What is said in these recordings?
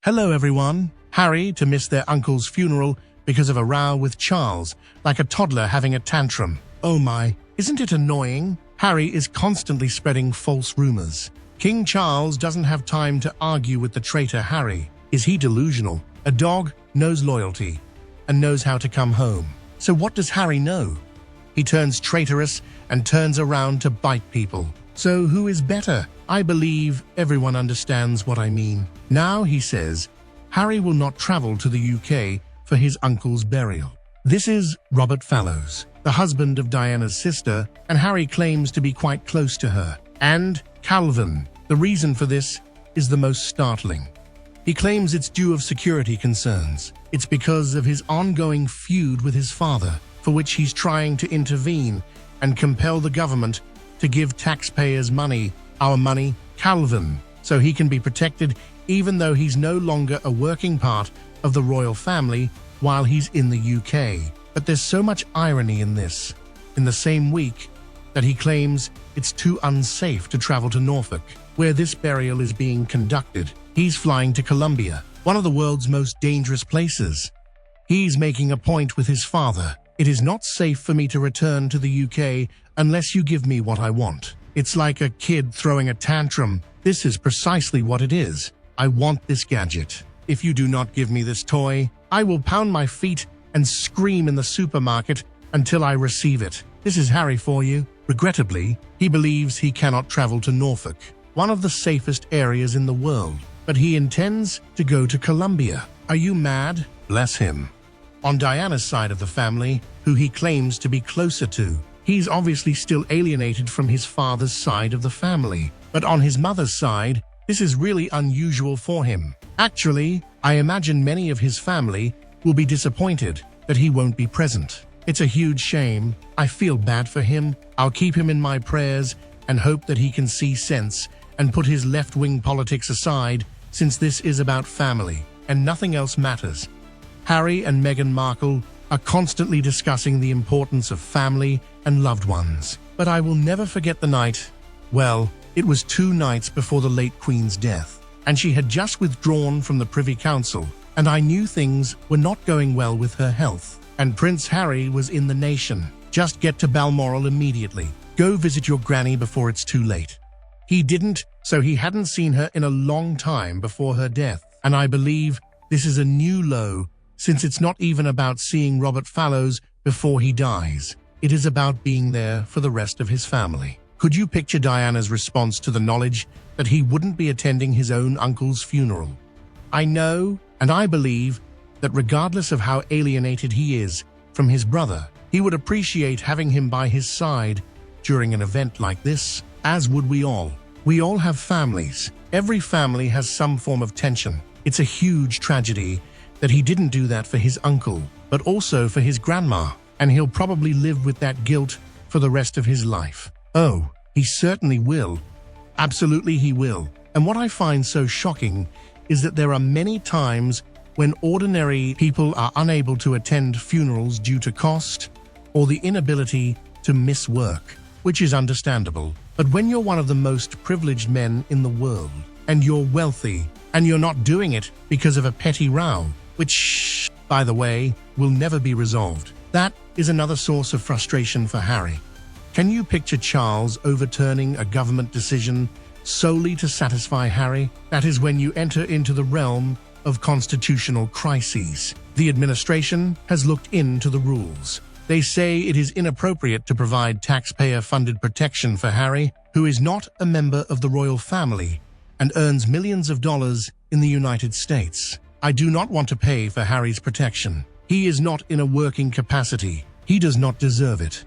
Hello everyone. Harry to miss their uncle's funeral because of a row with Charles, like a toddler having a tantrum. Oh my, isn't it annoying? Harry is constantly spreading false rumors. King Charles doesn't have time to argue with the traitor Harry. Is he delusional? A dog knows loyalty and knows how to come home. So what does Harry know? He turns traitorous and turns around to bite people. So who is better? I believe everyone understands what I mean. Now he says Harry will not travel to the UK for his uncle's burial. This is Robert Fallows, the husband of Diana's sister, and Harry claims to be quite close to her. And Calvin. The reason for this is the most startling. He claims it's due of security concerns. It's because of his ongoing feud with his father, for which he's trying to intervene and compel the government to give taxpayers money, our money, Calvin, so he can be protected even though he's no longer a working part of the royal family while he's in the UK. But there's so much irony in this. In the same week that he claims it's too unsafe to travel to Norfolk, where this burial is being conducted, he's flying to Colombia, one of the world's most dangerous places. He's making a point with his father. It is not safe for me to return to the UK unless you give me what I want. It's like a kid throwing a tantrum. This is precisely what it is. I want this gadget. If you do not give me this toy, I will pound my feet and scream in the supermarket until I receive it. This is Harry for you. Regrettably, he believes he cannot travel to Norfolk, one of the safest areas in the world, but he intends to go to Colombia. Are you mad? Bless him. On Diana's side of the family, who he claims to be closer to, he's obviously still alienated from his father's side of the family. But on his mother's side, this is really unusual for him. Actually, I imagine many of his family will be disappointed that he won't be present. It's a huge shame. I feel bad for him. I'll keep him in my prayers and hope that he can see sense and put his left-wing politics aside, since this is about family and nothing else matters. Harry and Meghan Markle are constantly discussing the importance of family and loved ones. But I will never forget the night. Well, it was 2 nights before the late Queen's death, and she had just withdrawn from the Privy Council, and I knew things were not going well with her health. And Prince Harry was in the nation. Just get to Balmoral immediately. Go visit your granny before it's too late. He didn't, so he hadn't seen her in a long time before her death. And I believe this is a new low, since it's not even about seeing Robert Fallows before he dies. It is about being there for the rest of his family. Could you picture Diana's response to the knowledge that he wouldn't be attending his own uncle's funeral? I know, and I believe, that regardless of how alienated he is from his brother, he would appreciate having him by his side during an event like this, as would we all. We all have families. Every family has some form of tension. It's a huge tragedy that he didn't do that for his uncle, but also for his grandma, and he'll probably live with that guilt for the rest of his life. Oh, he certainly will. Absolutely he will. And what I find so shocking is that there are many times when ordinary people are unable to attend funerals due to cost or the inability to miss work, which is understandable. But when you're one of the most privileged men in the world, and you're wealthy, and you're not doing it because of a petty row, which, by the way, will never be resolved, that is another source of frustration for Harry. Can you picture Charles overturning a government decision solely to satisfy Harry? That is when you enter into the realm of constitutional crises. The administration has looked into the rules. They say it is inappropriate to provide taxpayer-funded protection for Harry, who is not a member of the royal family and earns millions of dollars in the United States. I do not want to pay for Harry's protection. He is not in a working capacity. He does not deserve it.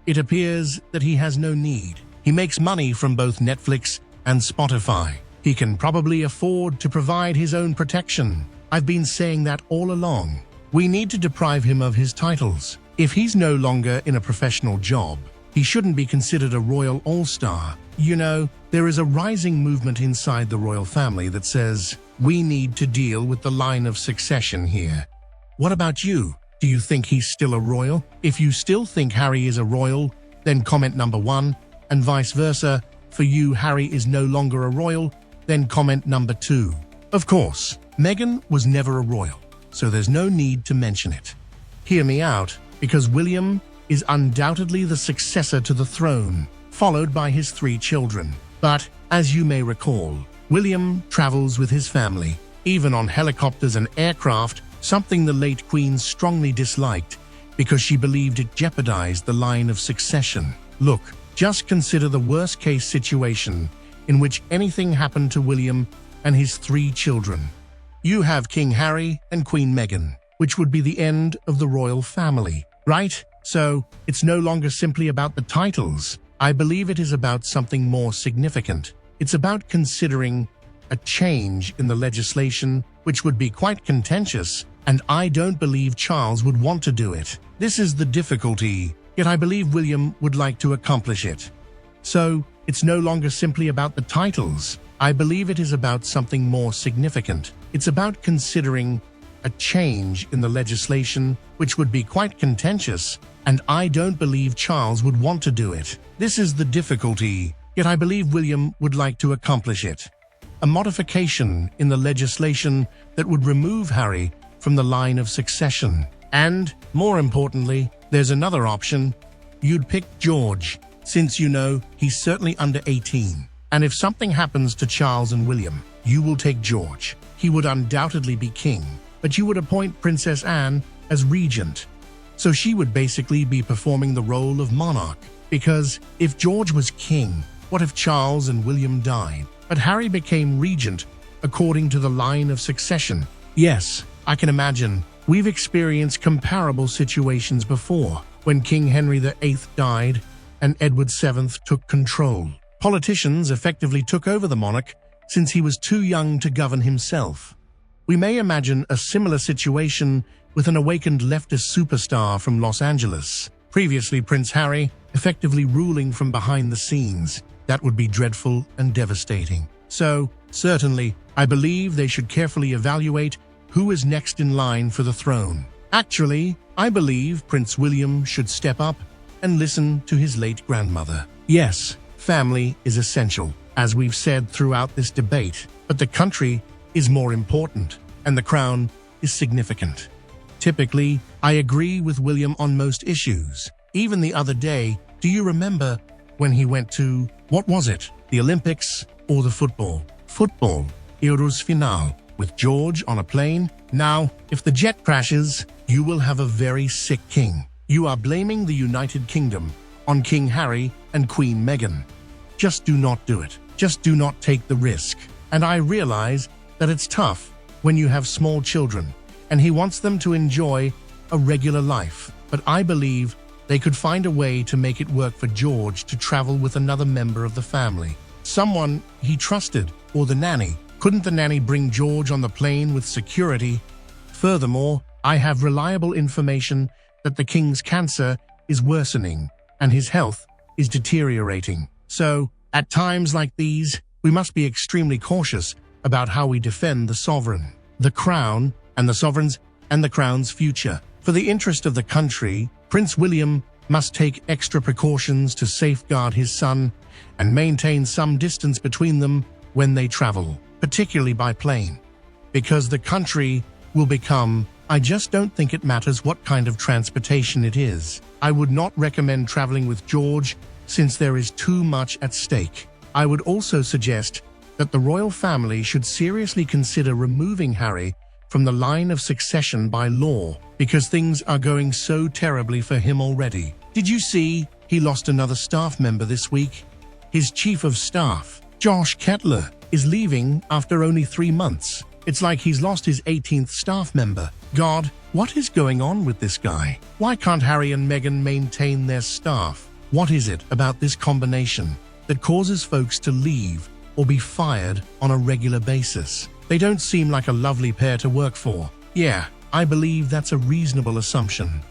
It appears that he has no need. He makes money from both Netflix and Spotify. He can probably afford to provide his own protection. I've been saying that all along. We need to deprive him of his titles. If he's no longer in a professional job, he shouldn't be considered a royal all-star. You know, there is a rising movement inside the royal family that says, we need to deal with the line of succession here. What about you? Do you think he's still a royal? If you still think Harry is a royal, then comment number 1, and vice versa. For you, Harry is no longer a royal, then comment number 2. Of course, Meghan was never a royal, so there's no need to mention it. Hear me out, because William is undoubtedly the successor to the throne, followed by his 3 children. But, as you may recall, William travels with his family, even on helicopters and aircraft, something the late Queen strongly disliked because she believed it jeopardized the line of succession. Look, just consider the worst-case situation in which anything happened to William and his 3 children. You have King Harry and Queen Meghan, which would be the end of the royal family, right? So, it's no longer simply about the titles. I believe it is about something more significant. It's about considering a change in the legislation, which would be quite contentious, and I don't believe Charles would want to do it. This is the difficulty, yet I believe William would like to accomplish it. So, it's no longer simply about the titles. I believe it is about something more significant. It's about considering a change in the legislation, which would be quite contentious, and I don't believe Charles would want to do it. This is the difficulty, yet I believe William would like to accomplish it. A modification in the legislation that would remove Harry from the line of succession. And, more importantly, there's another option. You'd pick George, since you know he's certainly under 18. And if something happens to Charles and William, you will take George. He would undoubtedly be king, but you would appoint Princess Anne as regent. So she would basically be performing the role of monarch. Because if George was king, what if Charles and William died, but Harry became regent according to the line of succession? Yes, I can imagine. We've experienced comparable situations before, when King Henry VIII died and Edward VII took control. Politicians effectively took over the monarch since he was too young to govern himself. We may imagine a similar situation with an awakened leftist superstar from Los Angeles, previously Prince Harry, effectively ruling from behind the scenes. That would be dreadful and devastating. So, certainly, I believe they should carefully evaluate who is next in line for the throne. Actually, I believe Prince William should step up and listen to his late grandmother. Yes, family is essential, as we've said throughout this debate, but the country is more important, and the crown is significant. Typically, I agree with William on most issues. Even the other day, do you remember when he went to, what was it, the Olympics or the football? Football, Euros Final, with George on a plane? Now, if the jet crashes, you will have a very sick king. You are blaming the United Kingdom on King Harry and Queen Meghan. Just do not do it. Just do not take the risk. And I realize that it's tough when you have small children, and he wants them to enjoy a regular life. But I believe they could find a way to make it work for George to travel with another member of the family. Someone he trusted, or the nanny. Couldn't the nanny bring George on the plane with security? Furthermore, I have reliable information that the king's cancer is worsening and his health is deteriorating. So, at times like these, we must be extremely cautious about how we defend the sovereign, the crown, and the sovereign's and the crown's future. For the interest of the country, Prince William must take extra precautions to safeguard his son and maintain some distance between them when they travel, particularly by plane. Because the country will become, I just don't think it matters what kind of transportation it is. I would not recommend traveling with George since there is too much at stake. I would also suggest that the royal family should seriously consider removing Harry from the line of succession by law, because things are going so terribly for him already. Did you see he lost another staff member this week? His chief of staff, Josh Kettler, is leaving after only 3 months. It's like he's lost his 18th staff member. God, what is going on with this guy? Why can't Harry and Meghan maintain their staff? What is it about this combination that causes folks to leave or be fired on a regular basis? They don't seem like a lovely pair to work for. Yeah, I believe that's a reasonable assumption.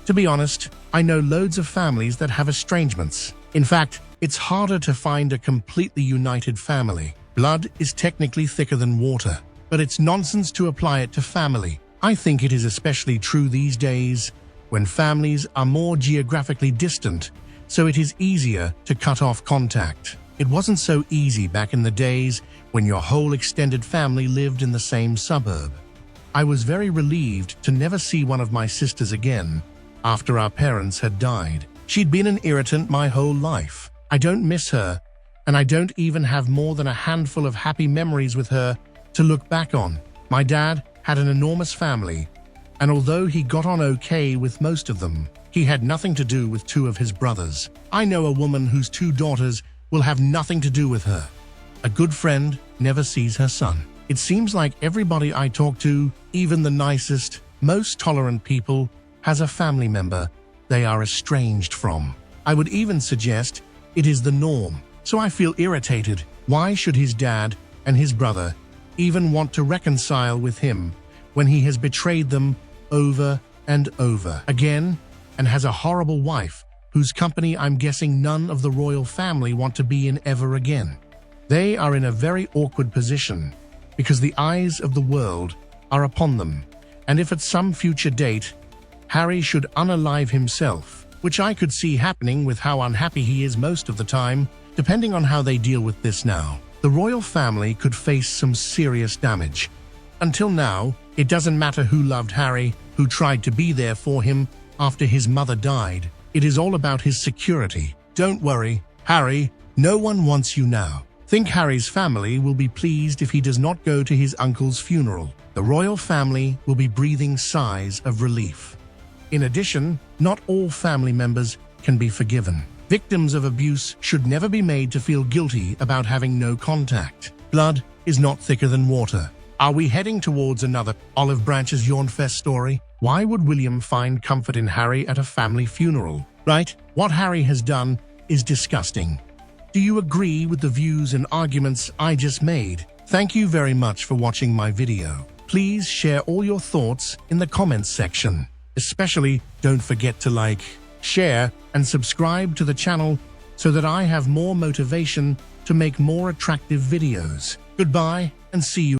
To be honest, I know loads of families that have estrangements. In fact, it's harder to find a completely united family. Blood is technically thicker than water, but it's nonsense to apply it to family. I think it is especially true these days when families are more geographically distant, so it is easier to cut off contact. It wasn't so easy back in the days when your whole extended family lived in the same suburb. I was very relieved to never see one of my sisters again after our parents had died. She'd been an irritant my whole life. I don't miss her, and I don't even have more than a handful of happy memories with her to look back on. My dad had an enormous family, and although he got on okay with most of them, he had nothing to do with two of his brothers. I know a woman whose two daughters will have nothing to do with her. A good friend never sees her son. It seems like everybody I talk to, even the nicest, most tolerant people, has a family member they are estranged from. I would even suggest it is the norm. So I feel irritated. Why should his dad and his brother even want to reconcile with him when he has betrayed them over and over again and has a horrible wife whose company I'm guessing none of the royal family want to be in ever again? They are in a very awkward position because the eyes of the world are upon them, and if at some future date Harry should unalive himself, which I could see happening with how unhappy he is most of the time, depending on how they deal with this now, the royal family could face some serious damage. Until now, it doesn't matter who loved Harry, who tried to be there for him after his mother died. It is all about his security. Don't worry, Harry, no one wants you now. Think Harry's family will be pleased if he does not go to his uncle's funeral. The royal family will be breathing sighs of relief. In addition, not all family members can be forgiven. Victims of abuse should never be made to feel guilty about having no contact. Blood is not thicker than water. Are we heading towards another Olive Branch's Yawn Fest story? Why would William find comfort in Harry at a family funeral? Right? What Harry has done is disgusting. Do you agree with the views and arguments I just made? Thank you very much for watching my video. Please share all your thoughts in the comments section. Especially, don't forget to like, share, and subscribe to the channel so that I have more motivation to make more attractive videos. Goodbye, and see you.